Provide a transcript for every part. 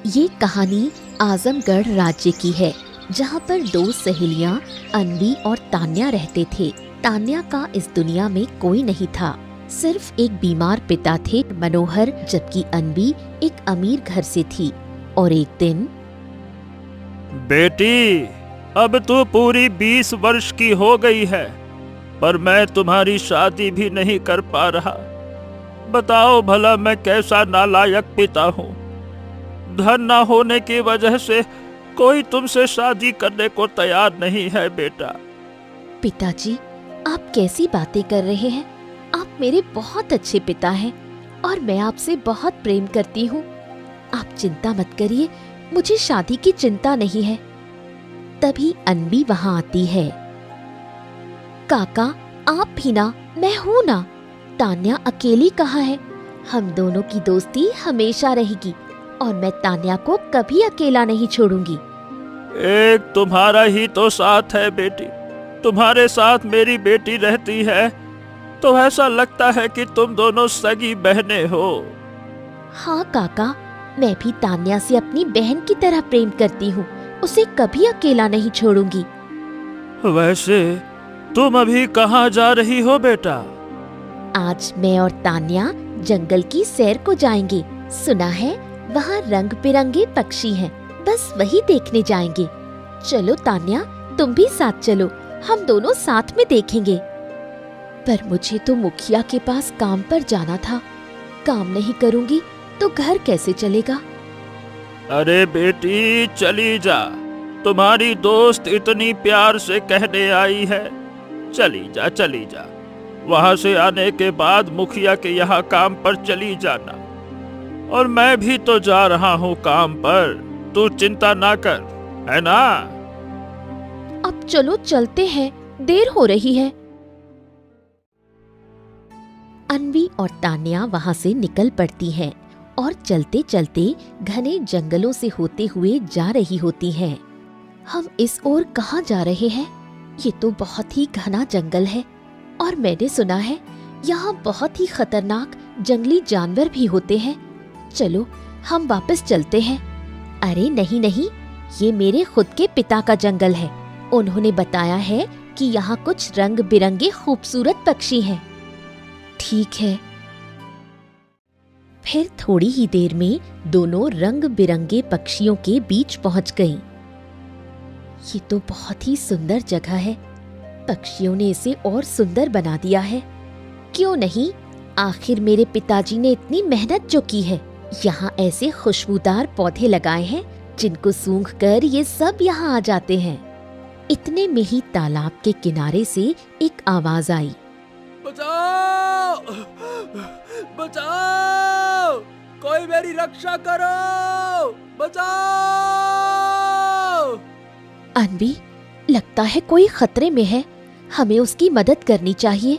ये कहानी आजमगढ़ राज्य की है, जहाँ पर दो सहेलियाँ अन्वी और तान्या रहते थे। तान्या का इस दुनिया में कोई नहीं था, सिर्फ एक बीमार पिता थे मनोहर, जबकि अन्वी एक अमीर घर से थी। और एक दिन, बेटी, अब तू पूरी 20 वर्ष की हो गई है, पर मैं तुम्हारी शादी भी नहीं कर पा रहा। बताओ भला मैं कैसा नालायक पिता हूँ। धन ना होने की वजह से कोई तुमसे शादी करने को तैयार नहीं है बेटा। पिताजी, आप कैसी बातें कर रहे हैं? आप मेरे बहुत अच्छे पिता हैं और मैं आपसे बहुत प्रेम करती हूँ। आप चिंता मत करिए, मुझे शादी की चिंता नहीं है। तभी अन्वी वहाँ आती है। काका, आप भी ना, मैं हूँ ना। तान्या अकेली कहाँ है? हम दोनों की दोस्ती हमेशा रहेगी और मैं तान्या को कभी अकेला नहीं छोड़ूंगी। एक तुम्हारा ही तो साथ है बेटी। तुम्हारे साथ मेरी बेटी रहती है तो ऐसा लगता है कि तुम दोनों सगी बहनें हो। हाँ काका, मैं भी तान्या से अपनी बहन की तरह प्रेम करती हूँ। उसे कभी अकेला नहीं छोड़ूंगी। वैसे तुम अभी कहाँ जा रही हो बेटा? आज मैं और तान्या जंगल की सैर को जाएंगे। सुना है वहाँ रंग बिरंगे पक्षी हैं, बस वही देखने जाएंगे। चलो तान्या, तुम भी साथ चलो, हम दोनों साथ में देखेंगे। पर मुझे तो मुखिया के पास काम पर जाना था। काम नहीं करूंगी तो घर कैसे चलेगा? अरे बेटी, चली जा। तुम्हारी दोस्त इतनी प्यार से कहने आई है, चली जा चली जा। वहां से आने के बाद मुखिया के यहाँ काम पर चली जाना। और मैं भी तो जा रहा हूँ काम पर, तू चिंता ना कर, है ना? अब चलो चलते हैं, देर हो रही है। अन्वी और तान्या वहां से निकल पड़ती हैं और चलते चलते घने जंगलों से होते हुए जा रही होती हैं। हम इस ओर कहाँ जा रहे हैं? ये तो बहुत ही घना जंगल है और मैंने सुना है यहाँ बहुत ही खतरनाक जंगली जानवर भी होते हैं। चलो हम वापस चलते हैं। अरे नहीं नहीं, ये मेरे खुद के पिता का जंगल है। उन्होंने बताया है कि यहाँ कुछ रंग बिरंगे खूबसूरत पक्षी हैं। ठीक है। फिर थोड़ी ही देर में दोनों रंग बिरंगे पक्षियों के बीच पहुंच गईं। ये तो बहुत ही सुंदर जगह है। पक्षियों ने इसे और सुंदर बना दिया है। क्यों नहीं, आखिर मेरे पिताजी ने इतनी मेहनत जो की है। यहाँ ऐसे खुशबूदार पौधे लगाए हैं जिनको सूंघकर ये सब यहाँ आ जाते हैं। इतने में ही तालाब के किनारे से एक आवाज आई। बचाओ! बचाओ! कोई मेरी रक्षा करो! बचाओ! अन्वी, लगता है कोई खतरे में है। हमें उसकी मदद करनी चाहिए।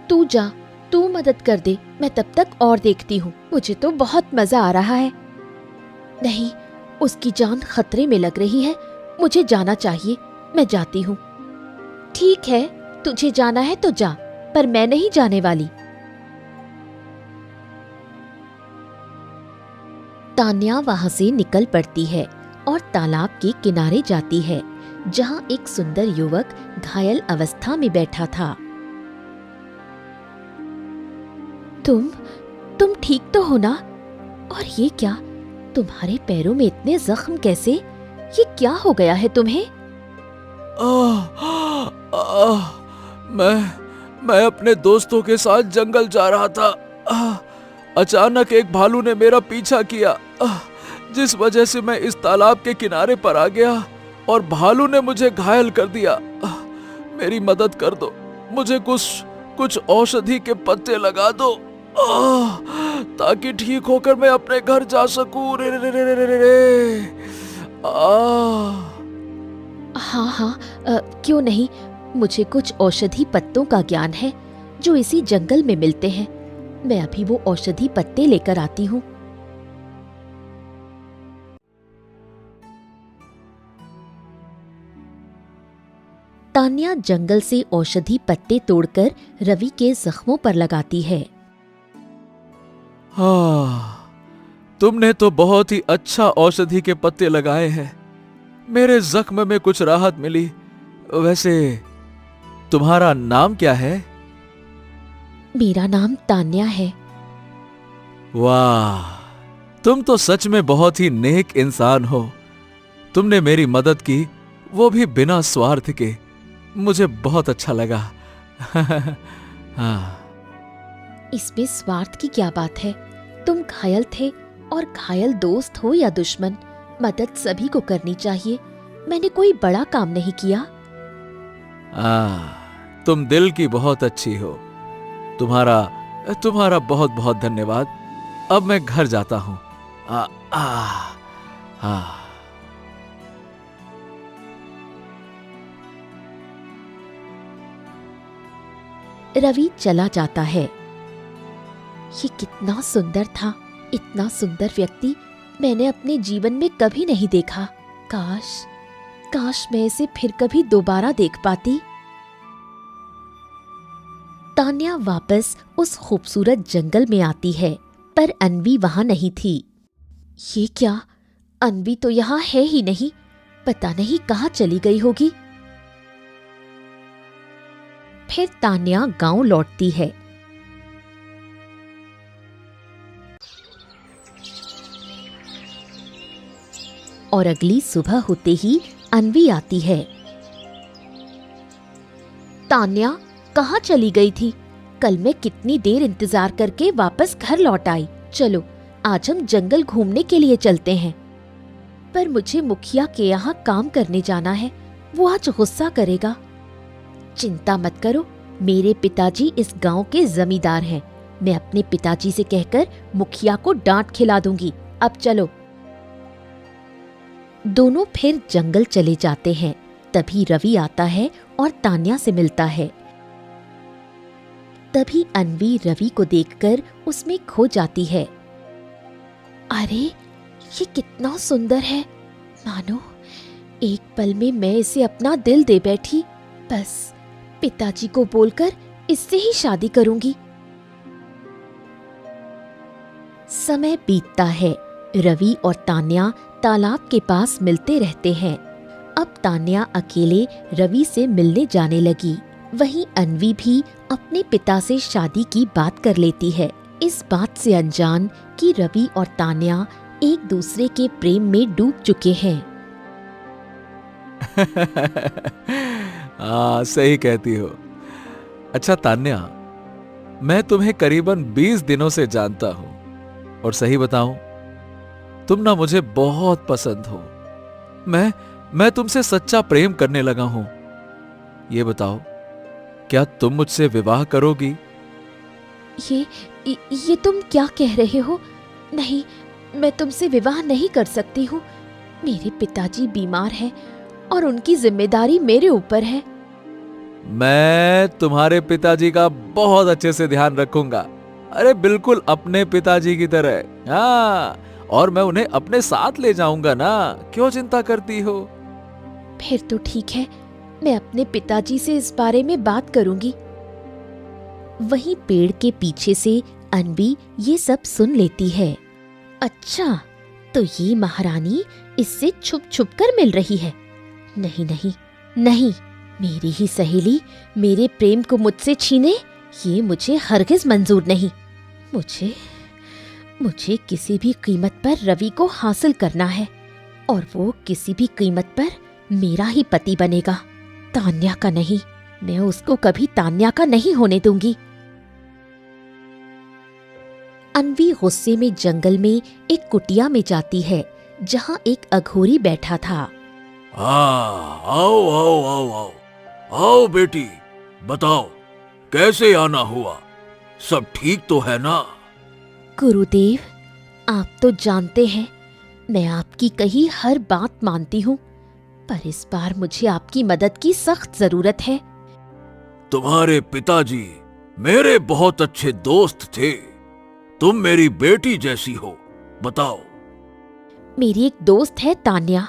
तू जा, तू मदद कर दे, मैं तब तक और देखती हूँ। मुझे तो बहुत मजा आ रहा है। नहीं, उसकी जान खतरे में लग रही है। मुझे जाना चाहिए, मैं जाती हूँ। ठीक है, तुझे जाना है तो जा, पर मैं नहीं जाने वाली। तान्या वहां से निकल पड़ती है और तालाब के किनारे जाती है, जहाँ एक सुंदर युवक घायल अवस्था में बैठा था। तुम ठीक तो हो ना? और ये क्या, तुम्हारे पैरों में इतने जख्म कैसे? ये क्या हो गया है तुम्हें? मैं अपने दोस्तों के साथ जंगल जा रहा था। अचानक एक भालू ने मेरा पीछा किया, जिस वजह से मैं इस तालाब के किनारे पर आ गया और भालू ने मुझे घायल कर दिया। मेरी मदद कर दो, मुझे कुछ औषधि के पत्ते लगा दो, ताकि ठीक होकर मैं अपने घर जा सकूं। रे रे रे रे रे रे। हाँ, क्यों नहीं, मुझे कुछ औषधि पत्तों का ज्ञान है जो इसी जंगल में मिलते हैं। मैं अभी वो औषधि पत्ते लेकर आती हूँ। तान्या जंगल से औषधि पत्ते तोड़कर रवि के जख्मों पर लगाती है। हाँ, तुमने तो बहुत ही अच्छा औषधि के पत्ते लगाए हैं। मेरे जख्म में कुछ राहत मिली। वैसे तुम्हारा नाम क्या है? मेरा नाम तान्या है। वाह, तुम तो सच में बहुत ही नेक इंसान हो। तुमने मेरी मदद की, वो भी बिना स्वार्थ के। मुझे बहुत अच्छा लगा। हाँ। इसमें स्वार्थ की क्या बात है? तुम घायल थे और घायल दोस्त हो या दुश्मन, मदद सभी को करनी चाहिए। मैंने कोई बड़ा काम नहीं किया। तुम दिल की बहुत अच्छी हो। तुम्हारा बहुत बहुत धन्यवाद। अब मैं घर जाता हूं। रवि चला जाता है। ये कितना सुंदर था, इतना सुंदर व्यक्ति मैंने अपने जीवन में कभी नहीं देखा। काश मैं इसे फिर कभी दोबारा देख पाती। तान्या वापस उस खूबसूरत जंगल में आती है, पर अन्वी वहां नहीं थी। ये क्या, अन्वी तो यहाँ है ही नहीं। पता नहीं कहाँ चली गई होगी। फिर तान्या गांव लौटती है। और अगली सुबह होते ही अन्वी आती है। तान्या कहाँ चली गई थी? कल मैं कितनी देर इंतजार करके वापस घर लौट आई। चलो आज हम जंगल घूमने के लिए चलते हैं। पर मुझे मुखिया के यहाँ काम करने जाना है, वो आज गुस्सा करेगा। चिंता मत करो, मेरे पिताजी इस गांव के जमींदार हैं। मैं अपने पिताजी से कहकर मुखिया को डांट खिला दूंगी। अब चलो। दोनों फिर जंगल चले जाते हैं। तभी रवि आता है और तान्या से मिलता है। तभी अन्वी रवि को देखकर उसमें खो जाती है। अरे ये कितना सुंदर है, मानो एक पल में मैं इसे अपना दिल दे बैठी। बस पिताजी को बोलकर इससे ही शादी करूंगी। समय बीतता है। रवि और तान्या तालाब के पास मिलते रहते हैं। अब तान्या अकेले रवि से मिलने जाने लगी। वहीं अन्वी भी अपने पिता से शादी की बात कर लेती है, इस बात से अनजान कि रवि और तान्या एक दूसरे के प्रेम में डूब चुके हैं। सही कहती हो। अच्छा तान्या, मैं तुम्हें करीबन 20 दिनों से जानता हूं और सही बताऊं, तुम ना मुझे बहुत पसंद हो। मैं तुमसे सच्चा प्रेम करने लगा हूं। ये बताओ, क्या तुम मुझसे विवाह करोगी? ये तुम क्या कह रहे हो? नहीं, मैं तुमसे विवाह नहीं कर सकती हूँ। मेरे पिताजी बीमार हैं और उनकी जिम्मेदारी मेरे ऊपर है। मैं तुम्हारे पिताजी का बहुत अच्छे से ध्यान रखूंगा। अरे बिल्कुल अपने पिताजी की तरह। हाँ, और मैं उन्हें अपने साथ ले जाऊंगा ना। क्यों चिंता करती हो? फिर तो ठीक है, मैं अपने पिताजी से इस बारे में बात करूंगी। वहीं पेड़ के पीछे से अन्वी ये सब सुन लेती है। अच्छा, तो ये महारानी इससे छुप छुप कर मिल रही है। नहीं नहीं नहीं, मेरी ही सहेली मेरे प्रेम को मुझसे छीने, ये मुझे हरगिज मंजूर नहीं। मुझे किसी भी कीमत पर रवि को हासिल करना है और वो किसी भी कीमत पर मेरा ही पति बनेगा, तान्या का नहीं। मैं उसको कभी तान्या का नहीं होने दूंगी। अन्वी गुस्से में जंगल में एक कुटिया में जाती है जहां एक अघोरी बैठा था। आओ आओ आओ आओ आओ बेटी, बताओ कैसे आना हुआ? सब ठीक तो है ना? गुरुदेव, आप तो जानते हैं मैं आपकी कही हर बात मानती हूँ, पर इस बार मुझे आपकी मदद की सख्त जरूरत है। तुम्हारे पिताजी मेरे बहुत अच्छे दोस्त थे। तुम मेरी बेटी जैसी हो। बताओ। मेरी एक दोस्त है तान्या,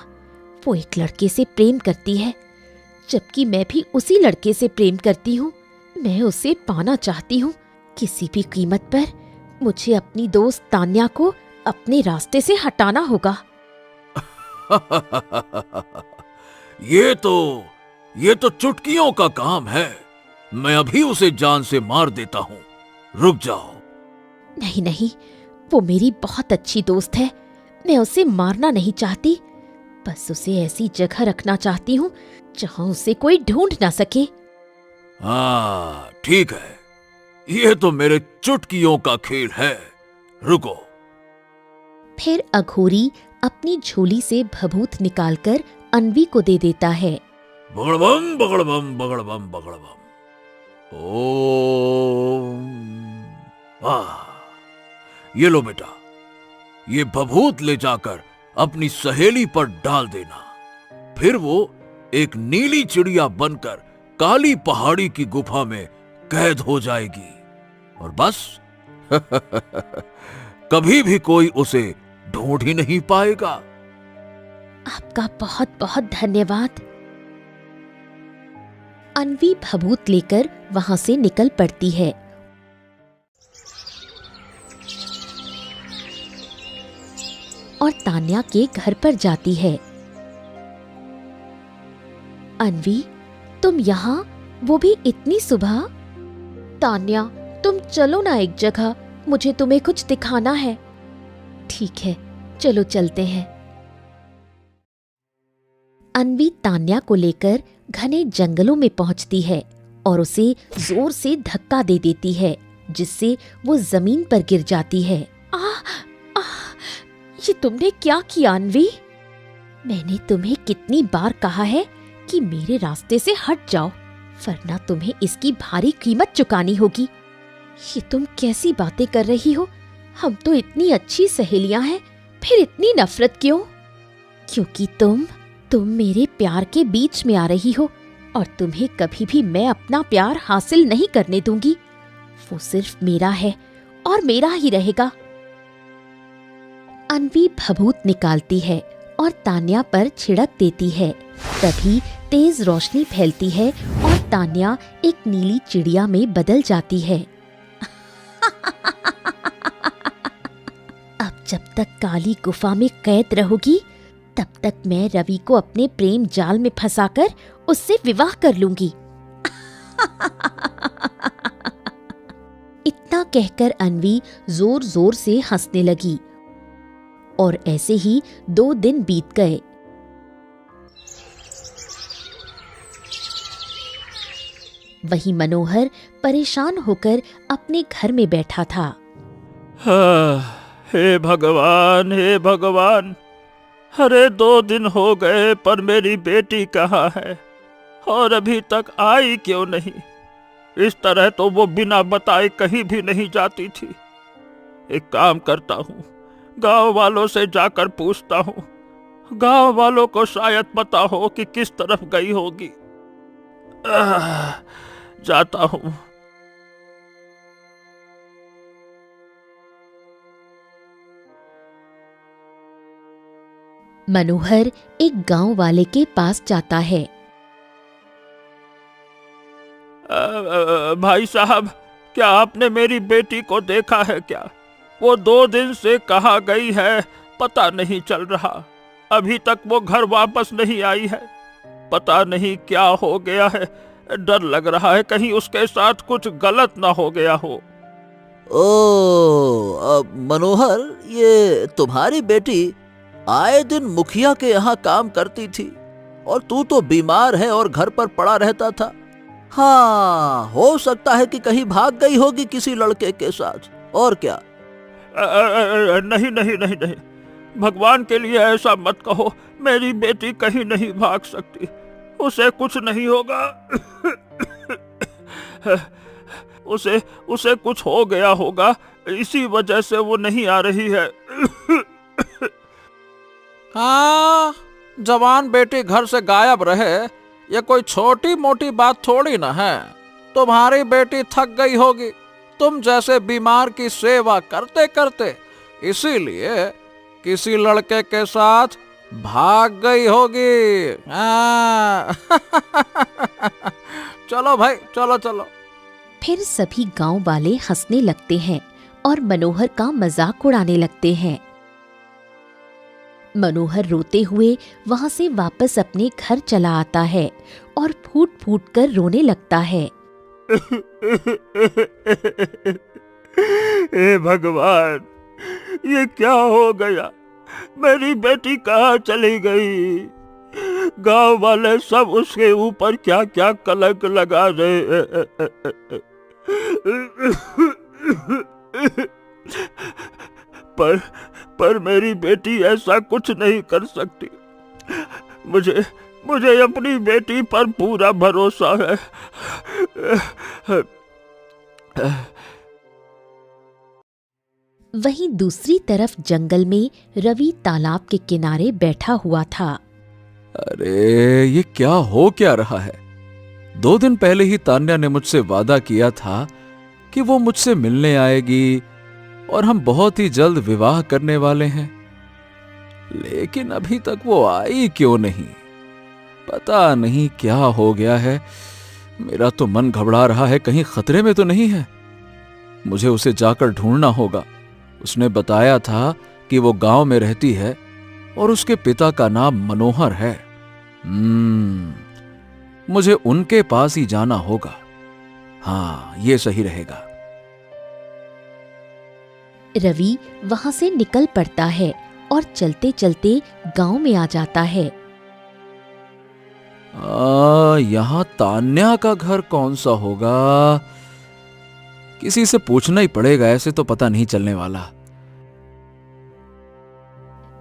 वो एक लड़के से प्रेम करती है, जबकि मैं भी उसी लड़के से प्रेम करती हूँ। मैं उसे पाना चाहती हूँ। किसी भी कीमत पर मुझे अपनी दोस्त तान्या को अपने रास्ते से हटाना होगा। ये तो चुटकियों का काम है। मैं अभी उसे जान से मार देता हूँ। रुक जाओ। नहीं नहीं, वो मेरी बहुत अच्छी दोस्त है। मैं उसे मारना नहीं चाहती, बस उसे ऐसी जगह रखना चाहती हूँ जहाँ उसे कोई ढूंढ ना सके। हाँ ठीक है, ये तो मेरे चुटकियों का खेल है। रुको। फिर अघोरी अपनी झोली से भभूत निकालकर अन्वी को दे देता है। बगड़बम बगड़बम बगड़बम बगड़बम। ओम। ये लो बेटा, ये भभूत ले जाकर अपनी सहेली पर डाल देना। फिर वो एक नीली चिड़िया बनकर काली पहाड़ी की गुफा में कैद हो जाएगी और बस कभी भी कोई उसे ढूंढ ही नहीं पाएगा। आपका बहुत बहुत धन्यवाद। अन्वी भभूत लेकर वहां से निकल पड़ती है। और तान्या के घर पर जाती है। अन्वी, तुम यहाँ, वो भी इतनी सुबह? तान्या, तुम चलो ना एक जगह, मुझे तुम्हें कुछ दिखाना है। ठीक है, चलो चलते हैं। अन्वी तान्या को लेकर घने जंगलों में पहुंचती है और उसे जोर से धक्का दे देती है, जिससे वो जमीन पर गिर जाती है। ये तुमने क्या किया अन्वी? मैंने तुम्हें कितनी बार कहा है कि मेरे रास्ते से हट जाओ, वरना तुम्हें इसकी भारी कीमत चुकानी होगी। ये तुम कैसी बातें कर रही हो? हम तो इतनी अच्छी सहेलियां हैं, फिर इतनी नफरत क्यों? क्योंकि तुम मेरे प्यार के बीच में आ रही हो और तुम्हें कभी भी मैं अपना प्यार हासिल नहीं करने दूंगी। वो सिर्फ मेरा है और मेरा ही रहेगा। अन्वी भभूत निकालती है और तान्या पर छिड़क देती है। तभी तेज रोशनी फैलती है और तान्या एक नीली चिड़िया में बदल जाती है। अब जब तक काली गुफा में कैद रहोगी, तब तक मैं रवि को अपने प्रेम जाल में फंसाकर उससे विवाह कर लूंगी। इतना कहकर अन्वी जोर जोर से हंसने लगी और ऐसे ही 2 दिन बीत गए। वहीं मनोहर परेशान होकर अपने घर में बैठा था। हे भगवान, हे भगवान, अरे 2 दिन हो गए पर मेरी बेटी कहाँ है और अभी तक आई क्यों नहीं? इस तरह तो वो बिना बताए कहीं भी नहीं जाती थी। एक काम करता हूँ, गांव वालों से जाकर पूछता हूँ। गांव वालों को शायद पता हो कि किस तरफ गई होगी। जाता हूँ। मनोहर एक गांव वाले के पास जाता है। भाई साहब, क्या आपने मेरी बेटी को देखा है क्या? वो 2 दिन से कहाँ गई है पता नहीं चल रहा। अभी तक वो घर वापस नहीं आई है। पता नहीं क्या हो गया है। डर लग रहा है कहीं उसके साथ कुछ गलत ना हो गया हो। मनोहर, ये तुम्हारी बेटी आए दिन मुखिया के यहाँ काम करती थी और तू तो बीमार है और घर पर पड़ा रहता था। हाँ, हो सकता है कि कहीं भाग गई होगी किसी लड़के के साथ, और क्या? नहीं नहीं नहीं नहीं, भगवान के लिए ऐसा मत कहो। मेरी बेटी कहीं नहीं भाग सकती, उसे कुछ नहीं होगा। उसे कुछ हो गया होगा, इसी वजह से वो नहीं आ रही है। हाँ, जवान बेटी घर से गायब रहे ये कोई छोटी मोटी बात थोड़ी ना है। तुम्हारी बेटी थक गई होगी तुम जैसे बीमार की सेवा करते करते, इसीलिए किसी लड़के के साथ भाग गई होगी। हाँ। चलो भाई, चलो चलो। फिर सभी गांव वाले हंसने लगते हैं और मनोहर का मजाक उड़ाने लगते हैं। मनोहर रोते हुए वहां से वापस अपने घर चला आता है और फूट फूट कर रोने लगता है। हे भगवान, ये क्या हो गया? मेरी बेटी कहाँ चली गई? गांव वाले सब उसके ऊपर क्या क्या कलंक लगा रहे हैं। पर मेरी बेटी ऐसा कुछ नहीं कर सकती। मुझे अपनी बेटी पर पूरा भरोसा है। वहीं दूसरी तरफ जंगल में रवि तालाब के किनारे बैठा हुआ था। अरे ये क्या हो क्या रहा है? 2 दिन पहले ही तान्या ने मुझसे वादा किया था कि वो मुझसे मिलने आएगी और हम बहुत ही जल्द विवाह करने वाले हैं, लेकिन अभी तक वो आई क्यों नहीं? पता नहीं क्या हो गया है। मेरा तो मन घबरा रहा है, कहीं खतरे में तो नहीं है। मुझे उसे जाकर ढूंढना होगा। उसने बताया था कि वो गांव में रहती है और उसके पिता का नाम मनोहर है। मुझे उनके पास ही जाना होगा। हाँ, ये सही रहेगा। रवि वहां से निकल पड़ता है और चलते चलते गांव में आ जाता है। यहाँ तान्या का घर कौन सा होगा? किसी से पूछना ही पड़ेगा, ऐसे तो पता नहीं चलने वाला।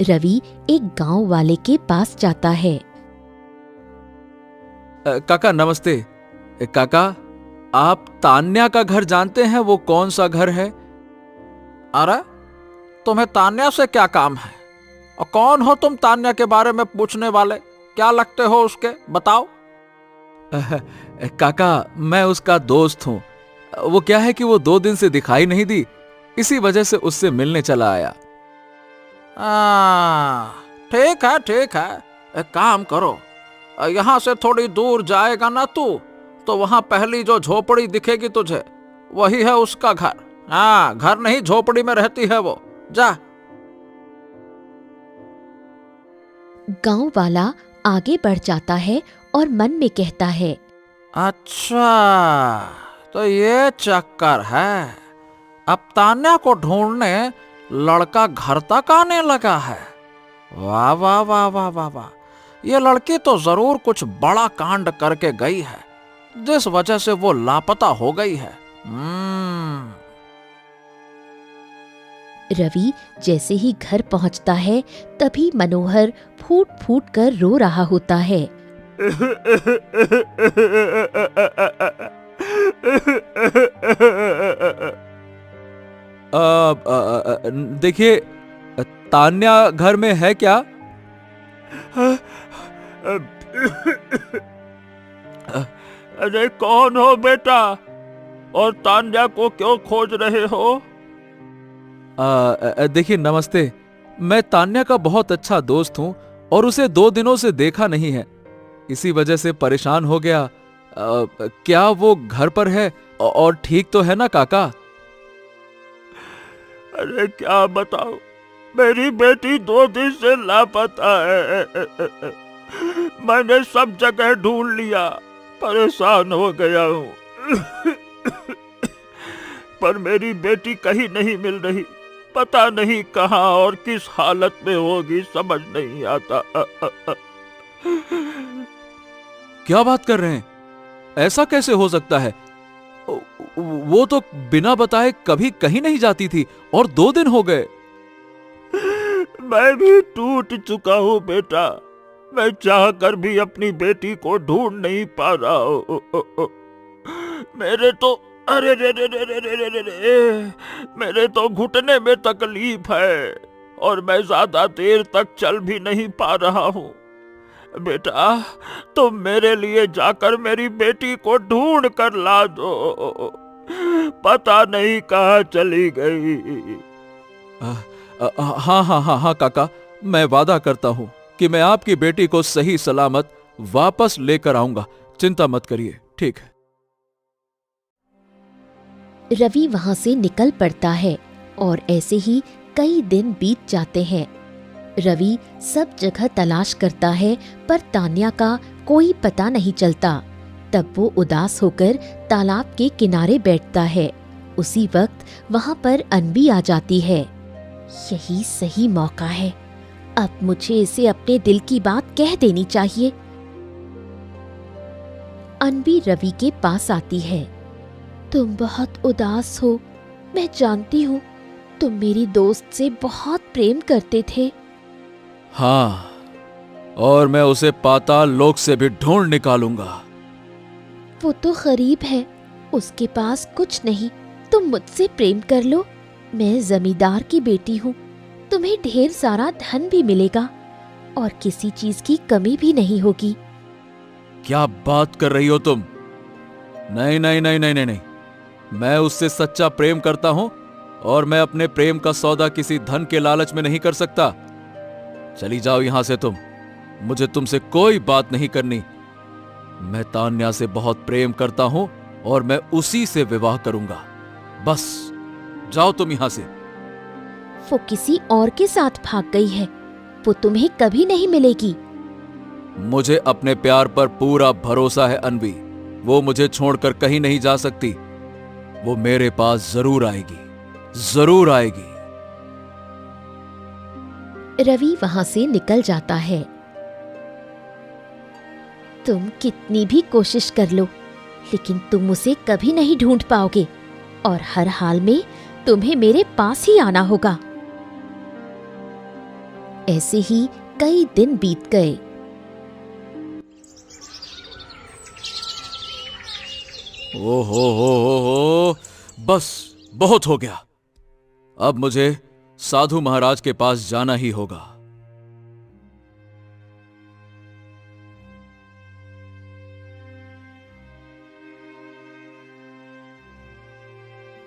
रवि एक गांव वाले के पास जाता है। काका नमस्ते। काका, आप तान्या का घर जानते हैं? वो कौन सा घर है? अरे तुम्हें तान्या से क्या काम है? और कौन हो तुम तान्या के बारे में पूछने वाले? क्या लगते हो उसके, बताओ। काका, मैं उसका दोस्त हूँ। वो क्या है कि वो 2 दिन से दिखाई नहीं दी, इसी वजह से उससे मिलने चला आया। ठीक है ठीक है, एक काम करो, यहाँ से थोड़ी दूर जाएगा ना तू, तो वहां पहली जो झोपड़ी दिखेगी तुझे, वही है उसका घर। हाँ, घर नहीं, झोपड़ी में रहती है वो। जा। गांव वाला आगे बढ़ जाता है और मन में कहता है, अच्छा तो ये चक्कर है। अब तान्या को ढूंढने लड़का घर तक आने लगा है। वाह वाह वाह वाह वाह वाह, ये लड़की तो जरूर कुछ बड़ा कांड करके गई है, जिस वजह से वो लापता हो गई है। रवि जैसे ही घर पहुंचता है तभी मनोहर फूट फूट कर रो रहा होता है। देखिए, तान्या घर में है क्या? अरे कौन हो बेटा, और तान्या को क्यों खोज रहे हो? देखिए नमस्ते, मैं तान्या का बहुत अच्छा दोस्त हूं और उसे 2 दिनों से देखा नहीं है, इसी वजह से परेशान हो गया। क्या वो घर पर है और ठीक तो है ना काका? अरे क्या बताओ, मेरी बेटी 2 दिन से लापता है। मैंने सब जगह ढूंढ लिया, परेशान हो गया हूँ। पर मेरी बेटी कहीं नहीं मिल रही, पता नहीं कहाँ और किस हालत में होगी, समझ नहीं आता। क्या बात कर रहे हैं? ऐसा कैसे हो सकता है? वो तो बिना बताए कभी कहीं नहीं जाती थी और 2 दिन हो गए। मैं भी टूट चुका हूँ बेटा, मैं चाहकर भी अपनी बेटी को ढूंढ नहीं पा रहा हूँ। मेरे तो अरे रे रे रे रे रे रे रे, मेरे तो घुटने में तकलीफ है और मैं ज्यादा देर तक चल भी नहीं पा रहा हूँ। बेटा, तुम मेरे लिए जाकर मेरी बेटी को ढूंढ कर ला दो, पता नहीं कहाँ चली गई। हाँ हाँ हाँ हाँ काका, मैं वादा करता हूँ कि मैं आपकी बेटी को सही सलामत वापस लेकर आऊंगा, चिंता मत करिए। ठीक है। रवि वहां से निकल पड़ता है और ऐसे ही कई दिन बीत जाते हैं। रवि सब जगह तलाश करता है पर तान्या का कोई पता नहीं चलता। तब वो उदास होकर तालाब के किनारे बैठता है। उसी वक्त वहाँ पर अनबी आ जाती है। यही सही मौका है, अब मुझे इसे अपने दिल की बात कह देनी चाहिए। अनबी रवि के पास आती है। तुम बहुत उदास हो, मैं जानती हूँ। तुम मेरी दोस्त से बहुत प्रेम करते थे। हाँ, और मैं उसे पाताल लोक से भी ढूंढ निकालूंगा। वो तो गरीब है, उसके पास कुछ नहीं। तुम मुझसे प्रेम कर लो। मैं जमींदार की बेटी हूँ, तुम्हें ढेर सारा धन भी मिलेगा और किसी चीज की कमी भी नहीं होगी। क्या बात कर रही हो तुम? नहीं नहीं नहीं नहीं नहीं नहीं, मैं उससे सच्चा प्रेम करता हूं और मैं अपने प्रेम का सौदा किसी धन के लालच में नहीं कर सकता। चली जाओ यहां से तुम, मुझे तुमसे कोई बात नहीं करनी। मैं तान्या से बहुत प्रेम करता हूं और मैं उसी से विवाह करूंगा। बस जाओ तुम यहां से। वो किसी और के साथ भाग गई है, वो तुम्हें कभी नहीं मिलेगी। मुझे अपने प्यार पर पूरा भरोसा है अनवी, वो मुझे छोड़कर कहीं नहीं जा सकती। वो मेरे पास जरूर आएगी, जरूर आएगी। रवि वहां से निकल जाता है। तुम कितनी भी कोशिश कर लो, लेकिन तुम उसे कभी नहीं ढूंढ पाओगे और हर हाल में तुम्हें मेरे पास ही आना होगा। ऐसे ही कई दिन बीत गए। हो, बस बहुत हो गया। अब मुझे साधु महाराज के पास जाना ही होगा।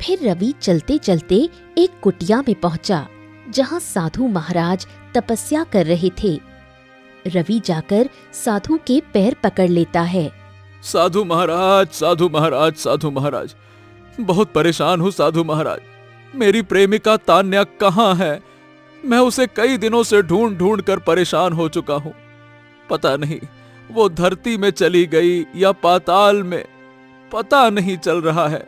फिर रवि चलते चलते एक कुटिया में पहुंचा, जहां साधु महाराज तपस्या कर रहे थे। रवि जाकर साधु के पैर पकड़ लेता है। साधु महाराज, साधु महाराज, साधु महाराज, बहुत परेशान हूं साधु महाराज। मेरी प्रेमिका तान्या कहाँ है? मैं उसे कई दिनों से ढूंढ ढूंढ कर परेशान हो चुका हूं। पता नहीं वो धरती में चली गई या पाताल में, पता नहीं चल रहा है।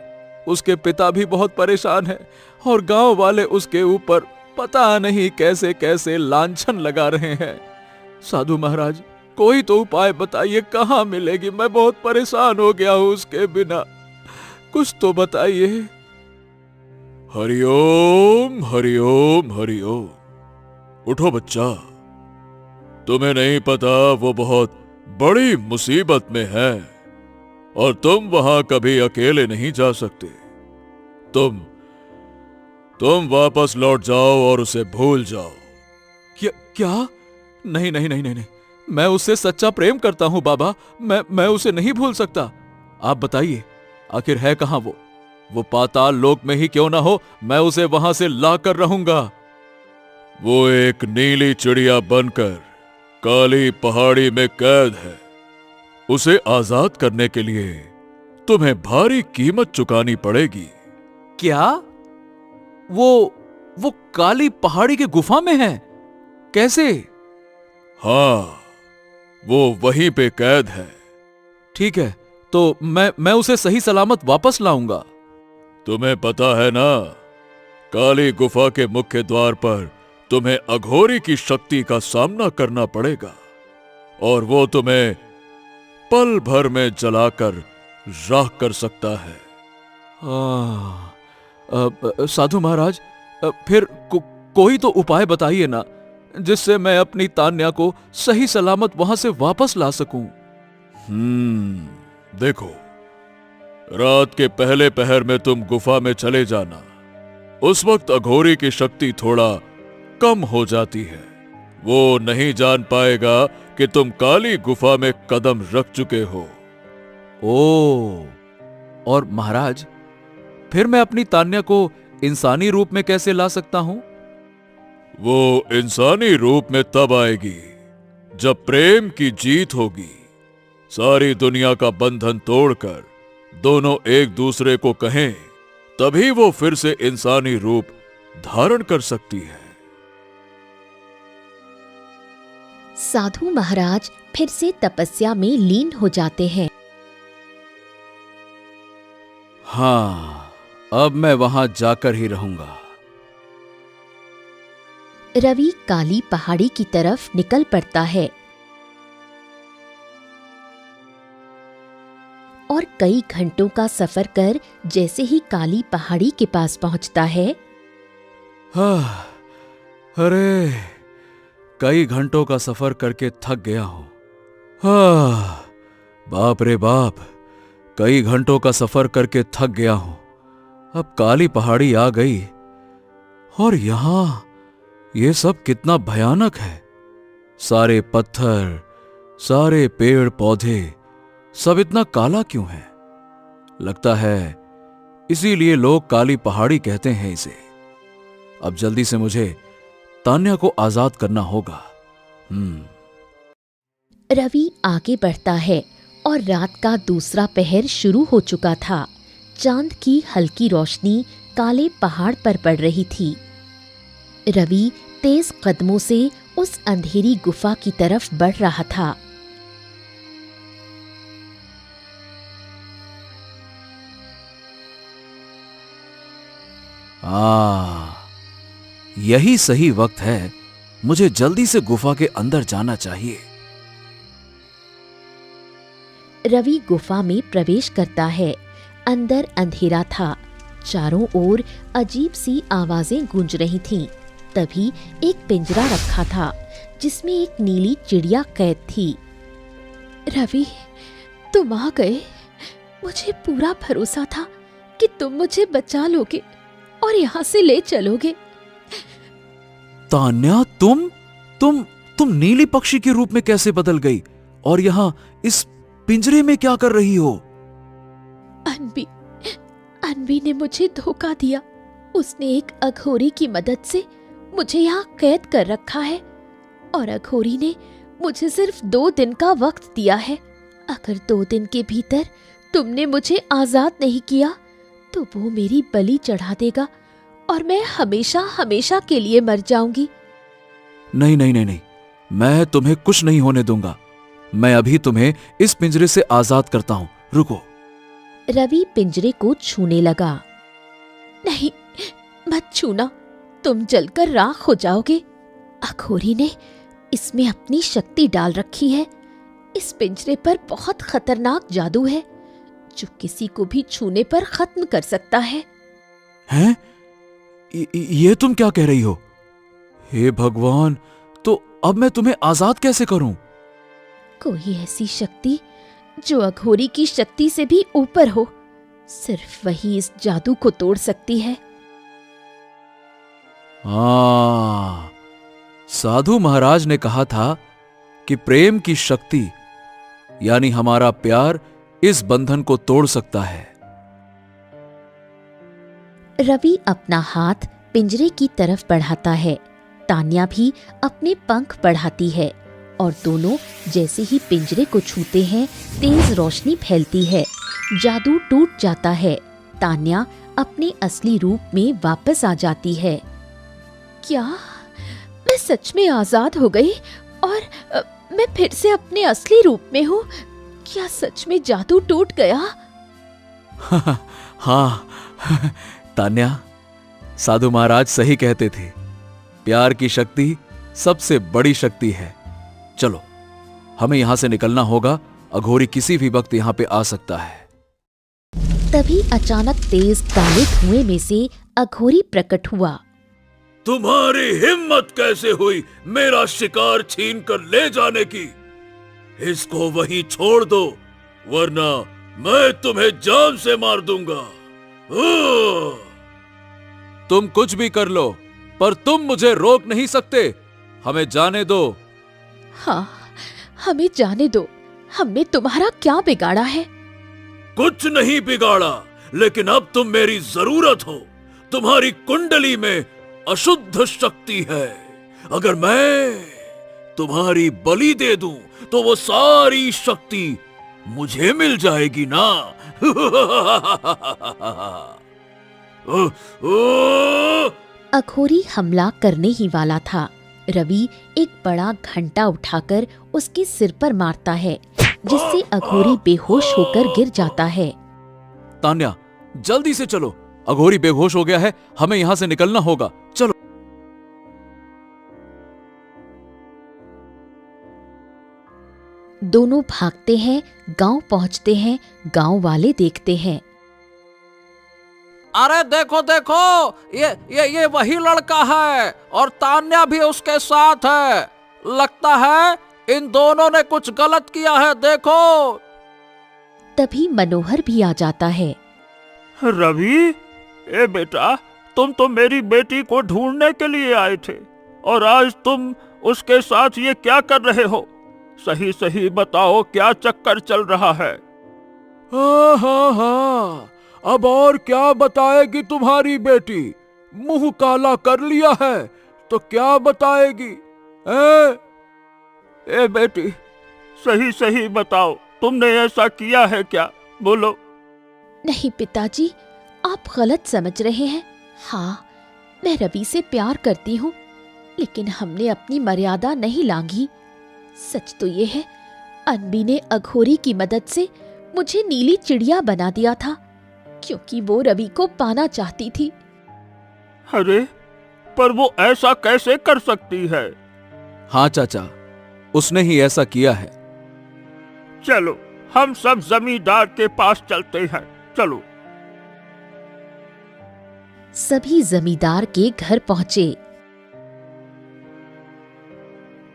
उसके पिता भी बहुत परेशान है और गांव वाले उसके ऊपर पता नहीं कैसे कैसे लांछन लगा रहे हैं। साधु महाराज, कोई तो उपाय बताइए, कहाँ मिलेगी? मैं बहुत परेशान हो गया हूं उसके बिना, कुछ तो बताइए। हरिओम हरिओम हरिओम। उठो बच्चा, तुम्हें नहीं पता वो बहुत बड़ी मुसीबत में है और तुम वहां कभी अकेले नहीं जा सकते। तुम वापस लौट जाओ और उसे भूल जाओ। क्या? नहीं नहीं नहीं नहीं नहीं, मैं उससे सच्चा प्रेम करता हूं बाबा, मैं उसे नहीं भूल सकता। आप बताइए, आखिर है कहां वो? वो पाताल लोक में ही क्यों ना हो, मैं उसे वहां से लाकर रहूंगा। वो एक नीली चिड़िया बनकर काली पहाड़ी में कैद है। उसे आजाद करने के लिए तुम्हें भारी कीमत चुकानी पड़ेगी। क्या? वो काली पहाड़ी की गुफा में है? कैसे? हाँ, वो वहीं पे कैद है। ठीक है, तो मैं उसे सही सलामत वापस लाऊंगा। तुम्हें पता है ना, काली गुफा के मुख्य द्वार पर तुम्हें अघोरी की शक्ति का सामना करना पड़ेगा और वो तुम्हें पल भर में जलाकर राख कर सकता है। साधु महाराज, फिर कोई तो उपाय बताइए ना, जिससे मैं अपनी तान्या को सही सलामत वहां से वापस ला सकूं। देखो, रात के पहले पहर में तुम गुफा में चले जाना। उस वक्त अघोरी की शक्ति थोड़ा कम हो जाती है। वो नहीं जान पाएगा कि तुम काली गुफा में कदम रख चुके हो। और महाराज, फिर मैं अपनी तान्या को इंसानी रूप में कैसे ला सकता हूं? वो इंसानी रूप में तब आएगी जब प्रेम की जीत होगी। सारी दुनिया का बंधन तोड़कर दोनों एक दूसरे को कहें, तभी वो फिर से इंसानी रूप धारण कर सकती है। साधु महाराज फिर से तपस्या में लीन हो जाते हैं। हाँ, अब मैं वहां जाकर ही रहूंगा। रवि काली पहाड़ी की तरफ निकल पड़ता है और कई घंटों का सफर कर जैसे ही काली पहाड़ी के पास पहुंचता है, हाँ, अरे कई घंटों का सफर करके थक गया हूं। हाँ, बाप रे बाप, कई घंटों का सफर करके थक गया हूं। अब काली पहाड़ी आ गई और यहां ये सब कितना भयानक है। सारे पत्थर, सारे पेड़ पौधे, सब इतना काला क्यों है? लगता है इसीलिए लोग काली पहाड़ी कहते हैं इसे। अब जल्दी से मुझे तान्या को आजाद करना होगा। रवि आगे बढ़ता है और रात का दूसरा पहर शुरू हो चुका था। चांद की हल्की रोशनी काले पहाड़ पर पड़ रही थी। रवि तेज कदमों से उस अंधेरी गुफा की तरफ बढ़ रहा था। यही सही वक्त है। मुझे जल्दी से गुफा के अंदर जाना चाहिए। रवि गुफा में प्रवेश करता है। अंदर अंधेरा था। चारों ओर अजीब सी आवाजें गूंज रही थीं। तभी एक पिंजरा रखा था जिसमें एक नीली चिड़िया कैद थी। रवि, तुम आ गए। मुझे पूरा भरोसा था कि तुम मुझे बचा लोगे और यहाँ से ले चलोगे। तान्या, तुम नीली पक्षी के रूप में कैसे बदल गई और यहाँ इस पिंजरे में क्या कर रही हो? अनबी ने मुझे धोखा दिया। उसने एक अघोरी की मदद से मुझे यहाँ कैद कर रखा है और अघोरी ने मुझे सिर्फ 2 दिन का वक्त दिया है। अगर 2 दिन के भीतर तुमने मुझे आजाद नहीं किया तो वो मेरी बलि चढ़ा देगा और मैं हमेशा हमेशा के लिए मर जाऊंगी। नहीं नहीं नहीं नहीं, मैं तुम्हें कुछ नहीं होने दूंगा। मैं अभी तुम्हें इस पिंजरे से आजाद करता हूं। रुको। रवि पिंजरे को छूने लगा। नहीं, मत छूना, तुम जलकर राख हो जाओगे। अघोरी ने इसमें अपनी शक्ति डाल रखी है। इस पिंजरे पर बहुत खतरनाक जादू है जो किसी को भी छूने पर खत्म कर सकता है। हैं? ये तुम क्या कह रही हो? हे भगवान, तो अब मैं तुम्हें आजाद कैसे करूं? कोई ऐसी शक्ति जो अघोरी की शक्ति से भी ऊपर हो, सिर्फ वही इस जादू को तोड़ सकती है। साधु महाराज ने कहा था कि प्रेम की शक्ति यानी हमारा प्यार इस बंधन को तोड़ सकता है। रवि अपना हाथ पिंजरे की तरफ बढ़ाता है। तान्या भी अपने पंख बढ़ाती है और दोनों जैसे ही पिंजरे को छूते हैं तेज रोशनी फैलती है। जादू टूट जाता है। तान्या अपने असली रूप में वापस आ जाती है। क्या मैं सच में आजाद हो गई और मैं फिर से अपने असली रूप में हूँ? क्या सच में जादू टूट गया? हाँ तान्या, साधु महाराज सही कहते थे। प्यार की शक्ति सबसे बड़ी शक्ति है। चलो, हमें यहां से निकलना होगा। अघोरी किसी भी वक्त यहां पे आ सकता है। तभी अचानक तेज काले धुएं में से अघोरी प्रकट हुआ। तुम्हारी हिम्मत कैसे हुई मेरा शिकार छीन कर ले जाने की? इसको वहीं छोड़ दो, वरना मैं तुम्हें जान से मार दूंगा। तुम कुछ भी कर लो, पर तुम मुझे रोक नहीं सकते। हमें जाने दो। हाँ, हमें जाने दो। हमने तुम्हारा क्या बिगाड़ा है? कुछ नहीं बिगाड़ा, लेकिन अब तुम मेरी जरूरत हो। तुम्हारी कुंडली में अशुद्ध शक्ति है। अगर मैं तुम्हारी बलि दे दूं, तो वो सारी शक्ति मुझे मिल जाएगी ना। अघोरी हमला करने ही वाला था रवि एक बड़ा घंटा उठाकर उसके सिर पर मारता है, जिससे अघोरी बेहोश होकर गिर जाता है। तान्या, जल्दी से चलो, अघोरी बेहोश हो गया है, हमें यहाँ से निकलना होगा, चलो। दोनों भागते हैं, गांव पहुंचते हैं। गांव वाले देखते हैं। अरे देखो देखो, ये वही लड़का है और तान्या भी उसके साथ है। लगता है इन दोनों ने कुछ गलत किया है, देखो। तभी मनोहर भी आ जाता है। रवि, ए बेटा, तुम तो मेरी बेटी को ढूंढने के लिए आए थे और आज तुम उसके साथ ये क्या कर रहे हो? सही सही बताओ, क्या चक्कर चल रहा है? हाँ हाँ हाँ, अब और क्या बताएगी तुम्हारी बेटी? मुंह काला कर लिया है तो क्या बताएगी? ए बेटी, सही सही बताओ, तुमने ऐसा किया है क्या? बोलो। नहीं पिताजी, आप गलत समझ रहे हैं। हाँ, मैं रवि से प्यार करती हूँ, लेकिन हमने अपनी मर्यादा नहीं लांघी। सच तो ये है, अनबी ने अघोरी की मदद से मुझे नीली चिड़िया बना दिया था, क्योंकि वो रवि को पाना चाहती थी। अरे, पर वो ऐसा कैसे कर सकती है? हाँ चाचा, उसने ही ऐसा किया है। चलो, हम सब जमींदार के पास चलते हैं, चलो। सभी जमींदार के घर पहुंचे।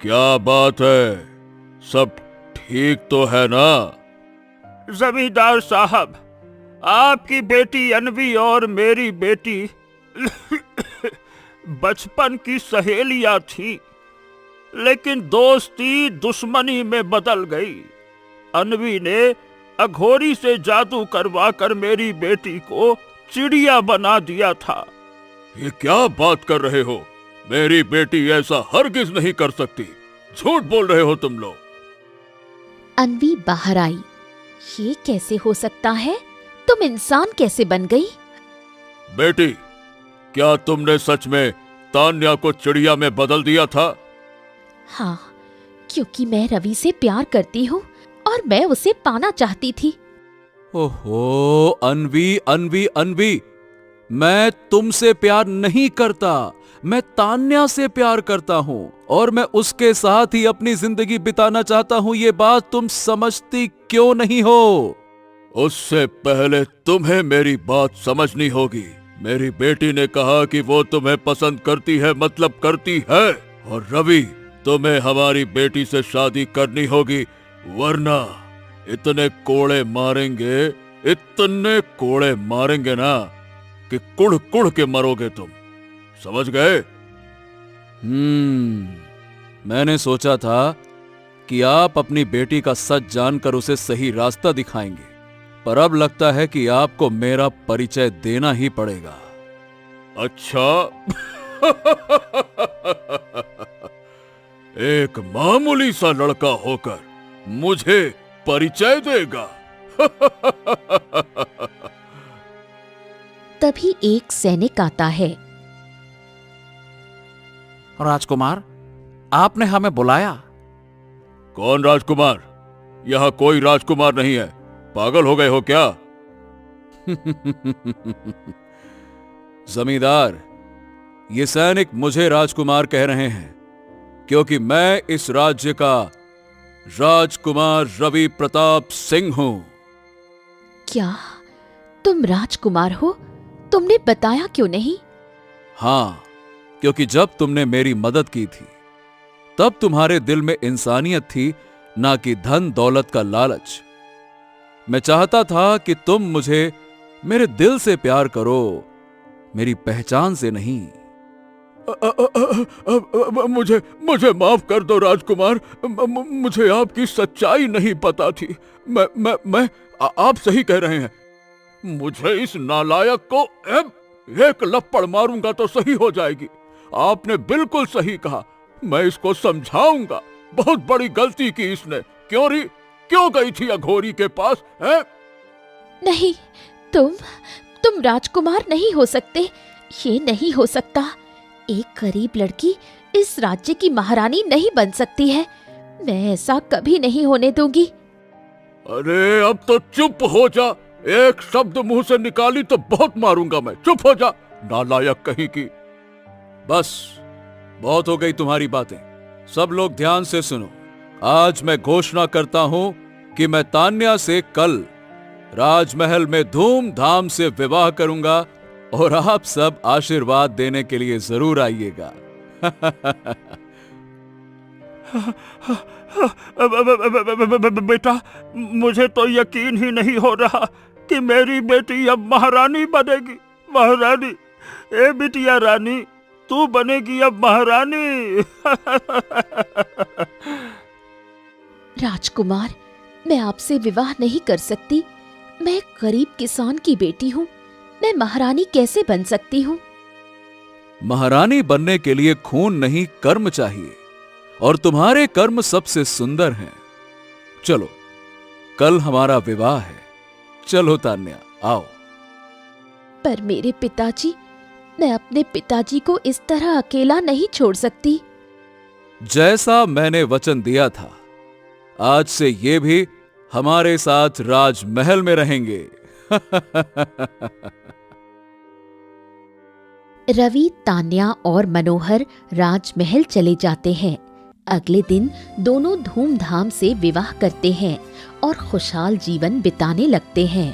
क्या बात है, सब ठीक तो है ना? जमींदार साहब, आपकी बेटी अनवी और मेरी बेटी बचपन की सहेलियां थी, लेकिन दोस्ती दुश्मनी में बदल गई। अनवी ने अघोरी से जादू करवाकर मेरी बेटी को चिड़िया बना दिया था। ये क्या बात कर रहे हो? मेरी बेटी ऐसा हरगिज नहीं कर सकती, झूठ बोल रहे हो तुम लोग। अनवी बाहर आई। ये कैसे हो सकता है? तुम इंसान कैसे बन गई? बेटी, क्या तुमने सच में तान्या को चिड़िया में बदल दिया था? हाँ, क्योंकि मैं रवि से प्यार करती हूँ और मैं उसे पाना चाहती थी। ओहो, अनवी अनवी अनवी, मैं तुमसे प्यार नहीं करता, मैं तान्या से प्यार करता हूँ और मैं उसके साथ ही अपनी जिंदगी बिताना चाहता हूँ। ये बात तुम समझती क्यों नहीं हो? उससे पहले तुम्हें मेरी बात समझनी होगी। मेरी बेटी ने कहा कि वो तुम्हें पसंद करती है, मतलब करती है, और रवि, तुम्हें हमारी बेटी से शादी करनी होगी, वरना इतने कोड़े मारेंगे, इतने कोड़े मारेंगे ना कि कुड़ कुड़ के मरोगे तुम। समझ गए? मैंने सोचा था कि आप अपनी बेटी का सच जानकर उसे सही रास्ता दिखाएंगे, पर अब लगता है कि आपको मेरा परिचय देना ही पड़ेगा। अच्छा? एक मामूली सा लड़का होकर मुझे परिचय देगा? तभी एक सैनिक आता है। राजकुमार, आपने हमें बुलाया? कौन राजकुमार? यहाँ कोई राजकुमार नहीं है, पागल हो गए हो क्या? जमींदार, ये सैनिक मुझे राजकुमार कह रहे हैं क्योंकि मैं इस राज्य का राजकुमार रवि प्रताप सिंह हूं। क्या तुम राजकुमार हो? तुमने बताया क्यों नहीं? हाँ, क्योंकि जब तुमने मेरी मदद की थी तब तुम्हारे दिल में इंसानियत थी, ना कि धन दौलत का लालच। मैं चाहता था कि तुम मुझे मेरे दिल से प्यार करो, मेरी पहचान से नहीं। मुझे माफ कर दो राजकुमार, मुझे आपकी सच्चाई नहीं पता थी। मैं आप सही कह रहे हैं। मुझे इस नालायक को एक लप्पड़ मारूंगा तो सही हो जाएगी। आपने बिल्कुल सही कहा, मैं इसको समझाऊंगा। बहुत बड़ी गलती की इसने। क्यों गई थी अघोरी के पास, है? नहीं, तुम राजकुमार नहीं हो सकते। ये नहीं हो सकता। एक गरीब लड़की इस राज्य की महारानी नहीं बन सकती है। मैं ऐसा कभी नहीं होने दूंगी। अरे अब तो चुप हो जा। एक शब्द मुंह से निकाली तो बहुत मारूंगा मैं। चुप हो जा, नालायक कहीं की। बस बहुत हो गई तुम्हारी बातें। सब लोग ध्यान से सुनो। आज मैं घोषणा करता हूं कि मैं तान्या से कल राजमहल में धूमधाम से विवाह करूंगा और आप सब आशीर्वाद देने के लिए जरूर आइएगा। बेटा, मुझे तो यकीन ही नहीं हो रहा कि मेरी बेटी अब महारानी बनेगी। महारानी, ए बिटिया रानी, तू बनेगी अब महारानी। राजकुमार, मैं आपसे विवाह नहीं कर सकती। मैं एक गरीब किसान की बेटी हूँ। मैं महारानी कैसे बन सकती हूँ? महारानी बनने के लिए खून नहीं, कर्म चाहिए, और तुम्हारे कर्म सबसे सुंदर हैं। चलो, कल हमारा विवाह है। चलो तान्या, आओ। पर मेरे पिताजी, मैं अपने पिताजी को इस तरह अकेला नहीं छोड़ सकती। जैसा मैंने वचन दिया था, आज से ये भी हमारे साथ राजमहल में रहेंगे। रवि, तान्या और मनोहर राजमहल चले जाते हैं। अगले दिन दोनों धूमधाम से विवाह करते हैं और खुशहाल जीवन बिताने लगते हैं।